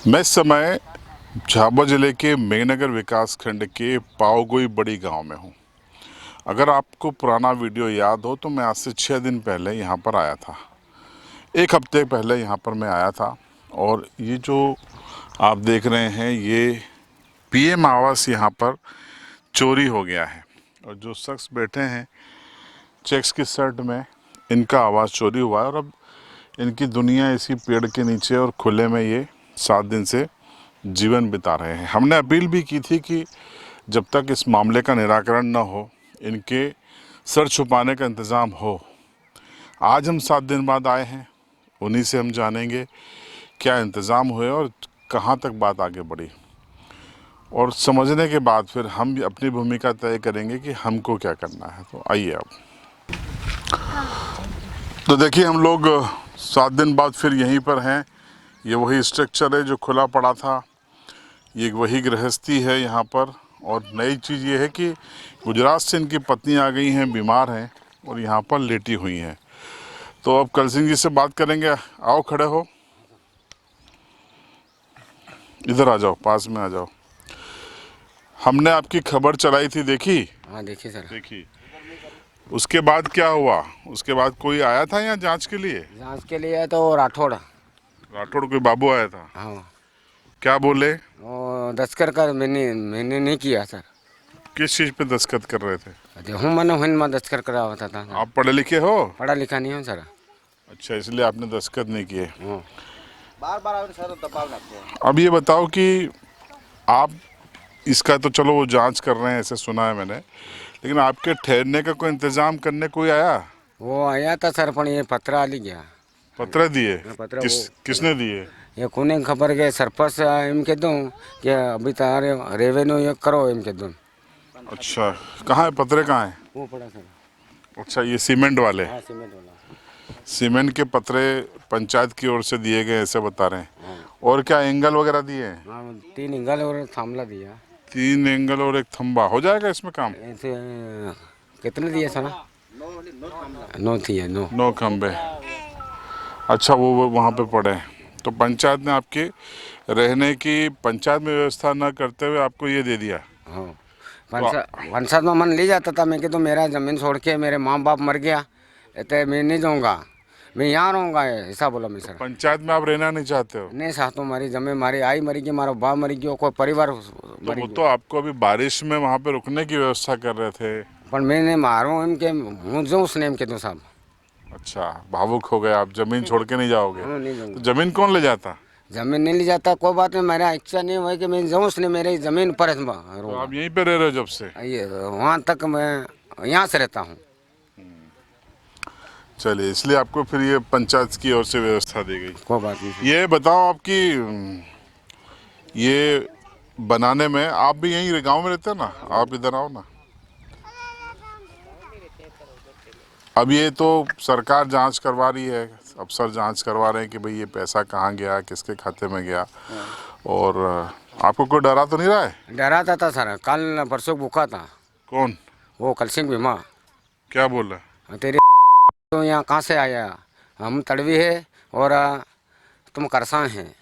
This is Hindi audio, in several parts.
मैं इस समय झाबुआ जिले के मेघनगर विकास खंड के पावगोई बड़ी गांव में हूं। अगर आपको पुराना वीडियो याद हो तो मैं आज से 6 दिन पहले यहां पर आया था। एक हफ्ते पहले यहां पर मैं आया था और ये जो आप देख रहे हैं ये पीएम आवास यहां पर चोरी हो गया है। और जो शख्स बैठे हैं चेक्स की शर्ट में, इनका आवास चोरी हुआ है और अब इनकी दुनिया इसी पेड़ के नीचे और खुले में ये 7 दिन से जीवन बिता रहे हैं। हमने अपील भी की थी कि जब तक इस मामले का निराकरण न हो, इनके सर छुपाने का इंतज़ाम हो। आज हम 7 दिन बाद आए हैं, उन्हीं से हम जानेंगे क्या इंतज़ाम हुए और कहाँ तक बात आगे बढ़ी। और समझने के बाद फिर हम भी अपनी भूमिका तय करेंगे कि हमको क्या करना है। तो आइए अब। तो देखिए, हम लोग 7 दिन बाद फिर यहीं पर हैं। ये वही स्ट्रक्चर है जो खुला पड़ा था, ये वही गृहस्थी है यहाँ पर। और नई चीज़ ये है कि गुजरात से इनकी पत्नी आ गई हैं, बीमार हैं और यहाँ पर लेटी हुई हैं। तो अब कल सिंह जी से बात करेंगे। आओ, खड़े हो, इधर आ जाओ, पास में आ जाओ। हमने आपकी खबर चलाई थी, देखी? हाँ देखिए सर। देखी। उसके बाद क्या हुआ? उसके बाद कोई आया था यहाँ जांच के लिए? जांच के लिए तो राठौड़। राठौड़ कोई बाबू आया था? हाँ। क्या बोले? वो दस्खत कर मैंने नहीं किया सर। किस चीज़ पे दस्तखत कर रहे थे? हूँ मैंने हुन में दस्खत करा होता था। आप पढ़े लिखे हो? पढ़ा लिखा नहीं हूँ सर। अच्छा, इसलिए आपने दस्तखत नहीं किए। हाँ। बार बार सर दबाव लगते हैं। अब ये बताओ कि आप इसका तो चलो वो जांच कर रहे हैं, ऐसे सुना है मैंने, लेकिन आपके ठहरने का कोई इंतजाम करने कोई आया? वो आया था सर, पर ये पत्रा ली गया। पत्र दिए? पत्र किसने दिए? ये कोने खबर के सरपंच एम के दूँ कि अभी तारे रेवेन्यू ये करो एम के दूँ। अच्छा, कहाँ है पत्रे, कहाँ है? वो पड़ा सर। अच्छा, ये सीमेंट वाले? हाँ सीमेंट वाला। सीमेंट के पत्रे पंचायत की ओर से दिए गए, ऐसे बता रहे हैं। हाँ। और क्या एंगल वगैरह दिए हैं? हाँ 3 इंगल और थामला दिया। 3 एंगल और 1 थंबा हो जाएगा इसमें काम? ऐसे कितने दिए सर? 9 दिए। 9 9 खंबे। अच्छा, वो वहाँ पे पड़े हैं। तो पंचायत ने आपके रहने की, पंचायत में व्यवस्था न करते हुए आपको ये दे दिया? हाँ। पंचायत में मन ले जाता था मैं कि तो मेरा ज़मीन छोड़ के मेरे माँ बाप मर गया तो मैं नहीं जाऊँगा, मैं यहाँ रहूँगा, ऐसा बोला मैं सर। पंचायत में आप रहना नहीं चाहते हो? नहीं साथ हमारी जमीन, मारी आई मरी गई, मारा बाप मरी गया, कोई परिवार तो मरी वो गया। तो आपको अभी बारिश में वहाँ पे रुकने की व्यवस्था कर रहे थे। पर मैंने मारूँ इनके हूँ जो उसने इनके तो साहब। अच्छा, भावुक हो गए आप, जमीन छोड़ के नहीं जाओगे? हाँ नहीं तो जाऊँगा। जमीन कौन ले जाता? जमीन नहीं ले जाता, कोई बात नहीं, मेरा इच्छा नहीं हुआ कि मैं जाऊँ, उसने मेरी ज़मीन पर तो रहूँगा। आप यहीं पे रह रहे हो जब से? ये वहाँ तक मैं यहाँ से रहता हूँ। चलिए, इसलिए आपको फिर ये पंचायत की ओर से व्यवस्था दी गई। कोई बात नहीं। ये बताओ, आपकी ये बनाने में आप भी यहीं गांव में रहते हो ना? आप इधर आओ ना। अब ये तो सरकार जांच करवा रही है, अफसर जांच करवा रहे हैं कि भाई ये पैसा कहाँ गया, किसके खाते में गया। और आपको कोई डरा तो नहीं रहा है? डराता था सर, कल परसों भूखा था। कौन? वो कल सिंह भीमा। क्या बोल रहा है? तेरे तो यहाँ कहाँ से आया, हम तड़वी है और तुम करसान हैं,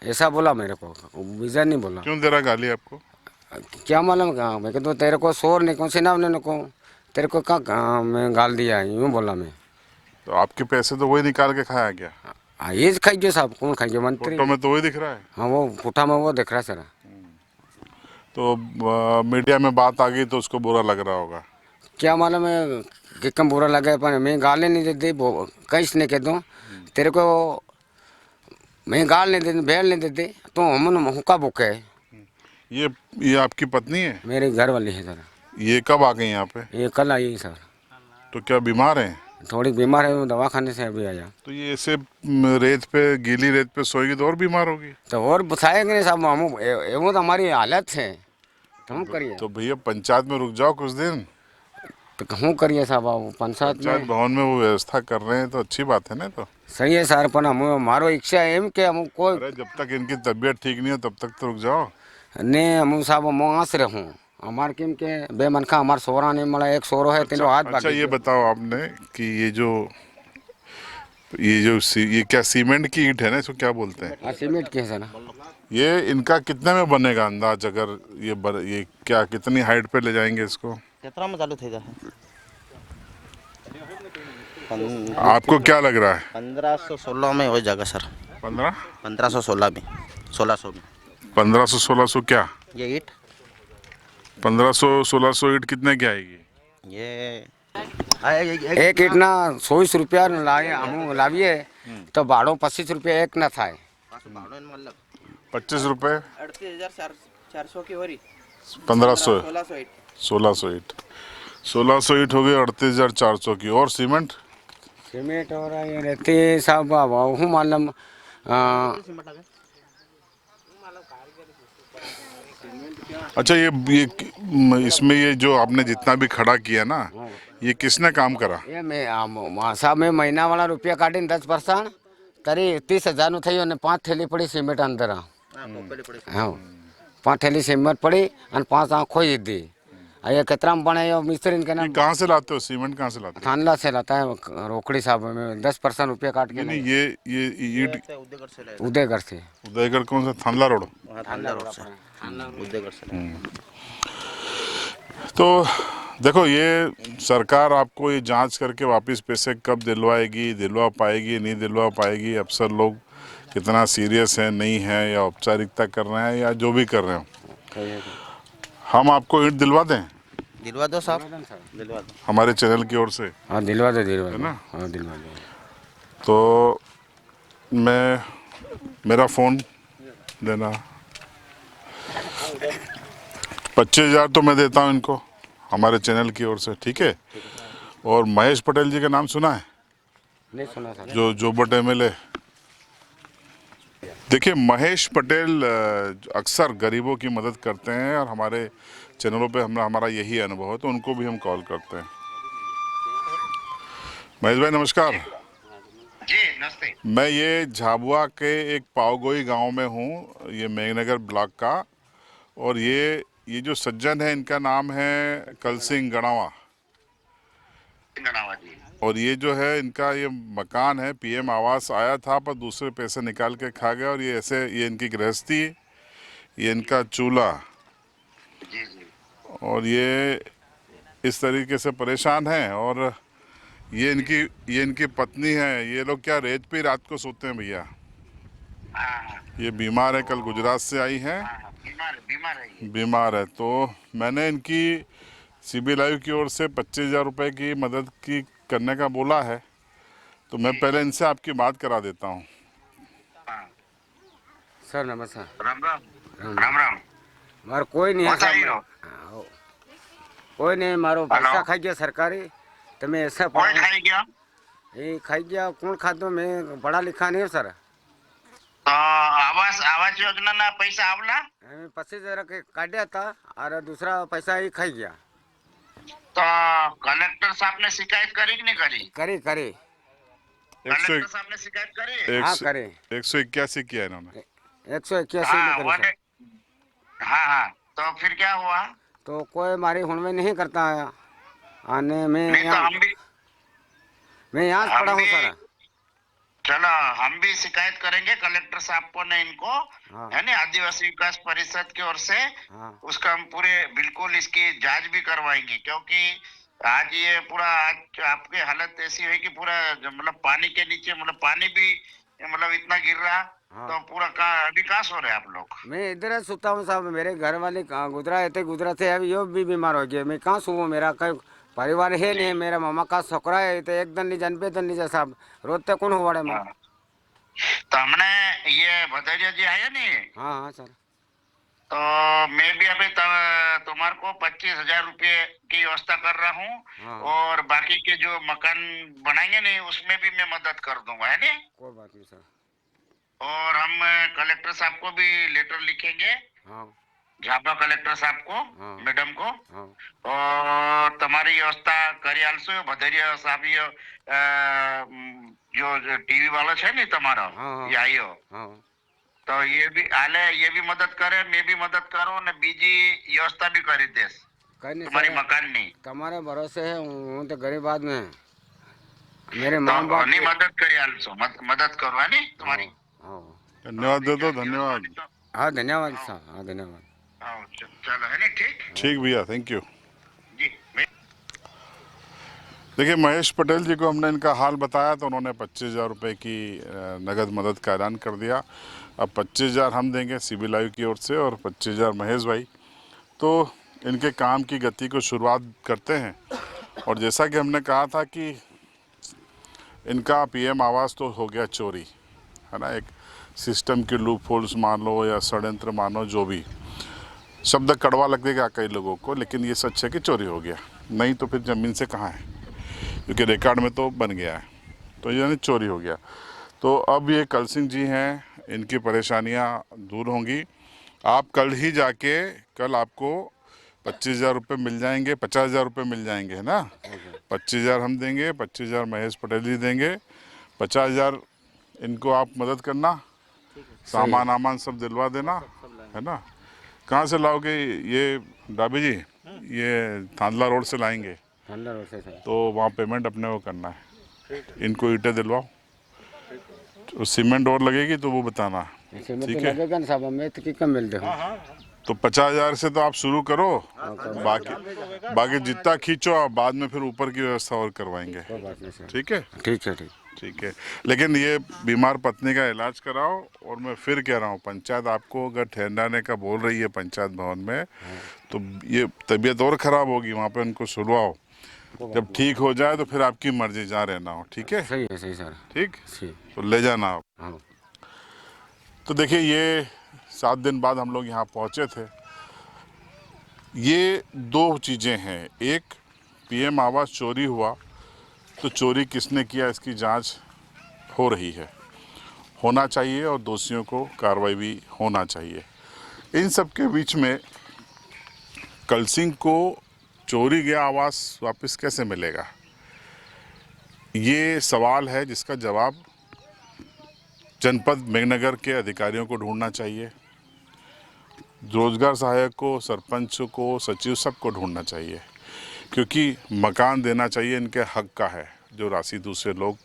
ऐसा बोला मेरे को। विजय नहीं बोला। क्यों दे रहा गाली आपको? क्या मालूम कहाँ, मैं कहता तेरे को शोर नहीं कौन से नाम ने को, तेरे को कहाँ मैं गाल दिया है, यूँ बोला मैं। तो आपके पैसे तो वही निकाल के खाया गया? हाँ ये खाइए साहब, कौन खाइए, मंत्री। फोटो में तो वही दिख रहा है। हाँ वो पुठा में वो दिख रहा है सर। तो मीडिया में बात आ गई तो उसको बुरा लग रहा होगा। क्या मालूम है कि कम बुरा लगे, पर मैं गाली नहीं देती, कैसे नहीं कह दूँ तेरे को, मैं गाल नहीं देती, बैल नहीं देती, तो हम हुक्का बुक है। ये आपकी पत्नी है? मेरे घर वाली है सर। ये कब आ गई यहाँ पे? ये कल आई सर। तो क्या बीमार हैं? थोड़ी बीमार है, वो दवा खाने से अभी आया। तो ये ऐसे रेत पे, गीली रेत पे सोएगी तो और बीमार होगी। तो और बताएंगे नहीं साहब, हम एवं तो हमारी हालत है, तो हम करिए। तो भैया पंचायत में रुक जाओ कुछ दिन। तो कहूँ करिए साहब, आप पंचायत पंचायत में भवन में वो व्यवस्था कर रहे हैं तो अच्छी बात है ना। तो सही है सर, पर हम हमारो इच्छा है कि हम कोई अरे, जब तक इनकी तबीयत ठीक नहीं हो तब तक तो रुक जाओ। नहीं, हम साहब हम वहाँ से रहूँ, हमारे किम के बेमन का हमारे सोरा नहीं, मतलब एक सोरो है, तीनों हाथ अच्छा, ये बताओ आपने कि ये जो ये क्या सीमेंट की ईंट है ना, इसको क्या बोलते हैं? हाँ सीमेंट के है सर। ये इनका कितने में बनेगा अंदाज? अगर ये क्या कितनी हाइट पे ले जाएंगे इसको? कितना में चालू थे जाए आपको क्या लग रहा है? 1516 में हो जाएगा सर। 1516 में 1600 में 1500-1600 क्या? ये ईट 1500-1600 ईंट कितने की आएगी? ये एक ईट ना 100 रुपया लाए हम लाविए तो भाड़ो 25 रुपया एक ना था। 25 रुपये 38,400 की हो रही 1500 1600 ईट 1600 ईंट 1600 ईंट हो गई 38,400 की। और सीमेंट? सीमेंट और ये रहते सब हूँ मालूम अच्छा, ये इसमें ये जो आपने जितना भी खड़ा किया ना, ये किसने काम करा? ये मैं साहब मैं महीना वाला रुपया काटी 10% तरी 30,000 નું થયું અને 5 થેલી પડી સિમેન્ટ અંદર હા 5 થેલી સિમેન્ટ પડી અને 5 આ ખોઈ દીધી ये केतराम पण है मिस्त्री के ये नाम कहाँ से लाते हो? सीमेंट कहाँ से लाते हो? थानला से लाता है रोकड़ी साहब में 10% रुपया काट के नहीं, ये ईंट उदयगढ़ से उदयगढ़ कौन सा? थानला रोड। उदयगढ़ से तो देखो, ये सरकार आपको ये जांच करके वापस पैसे कब दिलवा पाएगी नहीं दिलवा पाएगी, अफसर लोग कितना सीरियस है नहीं है, या औपचारिकता कर रहे हैं या जो भी कर रहे हो, हम आपको ईंट दिलवा दें दिलवा दो साहब, दिलवा दो। हमारे चैनल की ओर से, हाँ दिलवा दो है ना? हाँ दिलवा दो। तो मेरा फ़ोन देना 25,000 तो मैं देता हूँ इनको हमारे चैनल की ओर से, ठीक है? और महेश पटेल जी का नाम सुना है? नहीं सुना सर। जो बट MLA। देखिए, महेश पटेल अक्सर गरीबों की मदद करते हैं और हमारे चैनलों पे हमारा यही अनुभव है, तो उनको भी हम कॉल करते हैं। महेश भाई नमस्कार। जी नमस्ते। मैं ये झाबुआ के एक पावगोई गांव में हूँ, ये मेघनगर ब्लॉक का, और ये जो सज्जन है इनका नाम है कल सिंह गणावा, जी। और ये जो है इनका ये मकान है, PM आवास आया था पर दूसरे पैसे निकाल के खा गया, और ये इनकी गृहस्थी, ये इनका चूल्हा, जी जी। और ये इस तरीके से परेशान हैं। और ये इनकी पत्नी है। ये लोग क्या रेत पे रात को सोते हैं भैया? हाँ ये बीमार है, कल गुजरात से आई हैं, हाँ, बीमार है ये। बीमार है। तो मैंने इनकी CB लाइव की ओर से 25,000 रुपये की मदद की करने का बोला है, तो मैं पहले इनसे आपकी बात करा देता हूँ। हाँ। सर नमस्कार। राम राम राम राम। मारो कोई नहीं है कौन सा हीरो? साहब, कोई नहीं मारो पैसा खाई गया सरकारी तो मैं ऐसा कौन खाई गया? ये खाई गया कौन खातो मैं पढ़ा लिखा नहीं हूँ सर। तो आवास योजना ना पैसा आवला? 25,000 के काटा था और दूसरा पैसा ही खाई गया। तो कलेक्टर साहब ने शिकायत करी कि नहीं करी? करे कलेक्टर साहब ने शिकायत करी? हाँ करे 181 किया इन्होंने। 181 हाँ में करे सर। हाँ, तो फिर क्या हुआ? तो कोई मारी हुण में नहीं करता है आने में नहीं तो मैं यहाँ से पढ़ा हूँ भी- सर। चलो हम भी शिकायत करेंगे कलेक्टर साहब को ने इनको, हाँ। है ना, आदिवासी विकास परिषद की ओर से। हाँ उसका हम पूरे बिल्कुल इसकी जांच भी करवाएंगे, क्योंकि आज ये पूरा आज आपकी हालत ऐसी हुई कि पूरा मतलब पानी के नीचे, मतलब पानी भी मतलब इतना गिर रहा। हाँ। तो पूरा अभी कहाँ सो रहे आप लोग? मैं इधर ही सोता हूँ साहब। मेरे घर वाले गुजरा थे अभी यो भी बीमार हो गए। मैं कहाँ सोऊँ? मेरा कोई परिवार है नहीं। मेरा मामा का छोकरा है तो एक दिन नहीं जान पे दिन नहीं जा साहब रोते कौन हुआ मैं। हाँ। तो हमने ये भदैया जी आया नहीं, हाँ हाँ सर। तो मैं भी अभी तुम्हारे को 25,000 रुपये की व्यवस्था कर रहा हूँ। हाँ। और बाकी के जो मकान बनाएंगे नहीं उसमें भी मैं मदद कर दूंगा, है नहीं? कोई बात नहीं सर। और हम कलेक्टर साहब को भी लेटर लिखेंगे, हाँ झाबा कलेक्टर साहब को, हाँ। मैडम को, हाँ और तुम्हारी व्यवस्था करी आलसो। भदैया साहब ये जो टीवी वाला है नहीं तुम्हारा, हाँ। ये आयो, हाँ तो ये भी आले, ये भी मदद करे, मैं भी मदद करो ने बीजी व्यवस्था भी करी देस कहीं नहीं तुम्हारी सर, मकान नहीं। तुम्हारे भरोसे है। हूँ तो गरीब आदमी है मेरे माँ बाप नहीं मदद करी आल्सो मदद करो है नहीं तुम्हारी हाँ धन्यवाद दे दो, धन्यवाद। हाँ धन्यवाद साहब, हाँ धन्यवाद। हाँ, चलो है नहीं ठीक ठीक भैया, थैंक यू। जी देखिए, महेश पटेल जी को हमने इनका हाल बताया तो उन्होंने 25,000 रुपये की नगद मदद का ऐलान कर दिया। अब 25,000 हम देंगे सिविल लाइव की ओर से और 25,000 महेश भाई। तो इनके काम की गति को शुरुआत करते हैं। और जैसा कि हमने कहा था कि इनका पीएम आवास तो हो गया चोरी, है ना, एक सिस्टम के लूप होल्स मान लो या षड्यंत्र मानो, जो भी शब्द कड़वा लगेगा कई लोगों को, लेकिन ये सच है कि चोरी हो गया। नहीं तो फिर ज़मीन से कहाँ है, क्योंकि रिकॉर्ड में तो बन गया है, तो यानी चोरी हो गया। तो अब ये कल सिंह जी हैं, इनकी परेशानियां दूर होंगी। आप कल ही जाके, कल आपको 25,000 रुपये मिल जाएंगे, 50,000 रुपये मिल जाएंगे, है ना। 25,000 हम देंगे, 25,000 महेश पटेल जी देंगे, 50,000 इनको आप मदद करना, सामान आमान सब दिलवा देना, है ना। कहाँ से लाओगे ये डाबी जी? ये थांदला रोड से लाएंगे, ठंडा रोड से सर। तो वहाँ पेमेंट अपने को करना है। इनको ईंटें दिलवाओ, तो सीमेंट और लगेगी तो वो बताना, इसमें ठीक तो है। लगेगा ना साहब, हमें तो की कम मिल देखो। तो 50,000 से तो आप शुरू करो, बाकी जितना खींचो आप बाद में फिर ऊपर की व्यवस्था और करवाएंगे, कोई बात नहीं सर। ठीक है। ठीक है, ठीक। ठीक है, लेकिन ये बीमार पत्नी का इलाज कराओ। और मैं फिर कह रहा हूँ, पंचायत आपको अगर ठहराने का बोल रही है पंचायत भवन में, तो ये तबीयत और ख़राब होगी, वहाँ पे उनको सुलवाओ। जब ठीक हो जाए तो फिर आपकी मर्जी, जहाँ रहना हो, ठीक है। सही है, सही सर। ठीक, ठीक। तो ले जाना आप। हाँ तो देखिए, ये 7 दिन बाद हम लोग यहाँ पहुँचे थे। ये 2 चीज़ें हैं, एक पीएम आवास चोरी हुआ, तो चोरी किसने किया इसकी जांच हो रही है, होना चाहिए, और दोषियों को कार्रवाई भी होना चाहिए। इन सब के बीच में कल सिंह को चोरी गया आवास वापस कैसे मिलेगा, ये सवाल है जिसका जवाब जनपद मेघनगर के अधिकारियों को ढूंढना चाहिए, रोजगार सहायक को, सरपंच को, सचिव, सबको ढूंढना चाहिए, क्योंकि मकान देना चाहिए, इनके हक का है। जो राशि दूसरे लोग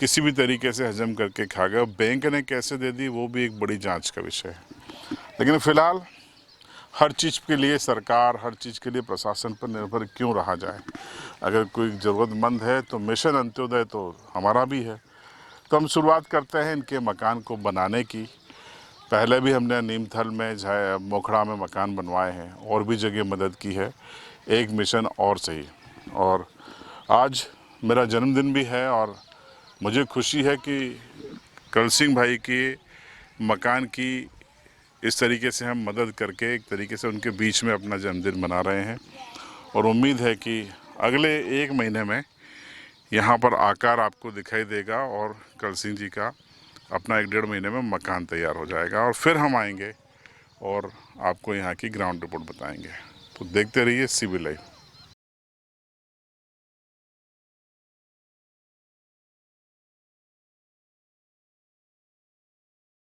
किसी भी तरीके से हजम करके खा गए, बैंक ने कैसे दे दी वो भी एक बड़ी जांच का विषय है। लेकिन फिलहाल हर चीज़ के लिए सरकार, हर चीज़ के लिए प्रशासन पर निर्भर क्यों रहा जाए। अगर कोई ज़रूरतमंद है तो मिशन अंत्योदय तो हमारा भी है। तो हम शुरुआत करते हैं इनके मकान को बनाने की। पहले भी हमने नीमथल में, मोखड़ा में मकान बनवाए हैं, और भी जगह मदद की है, एक मिशन और सही। और आज मेरा जन्मदिन भी है और मुझे खुशी है कि कल सिंह भाई के मकान की इस तरीके से हम मदद करके एक तरीके से उनके बीच में अपना जन्मदिन मना रहे हैं। और उम्मीद है कि अगले 1 महीने में यहाँ पर आकार आपको दिखाई देगा और कल सिंह जी का अपना 1-1.5 महीने में मकान तैयार हो जाएगा, और फिर हम आएंगे और आपको यहाँ की ग्राउंड रिपोर्ट बताएंगे। तो देखते रहिए सिविल लाइव।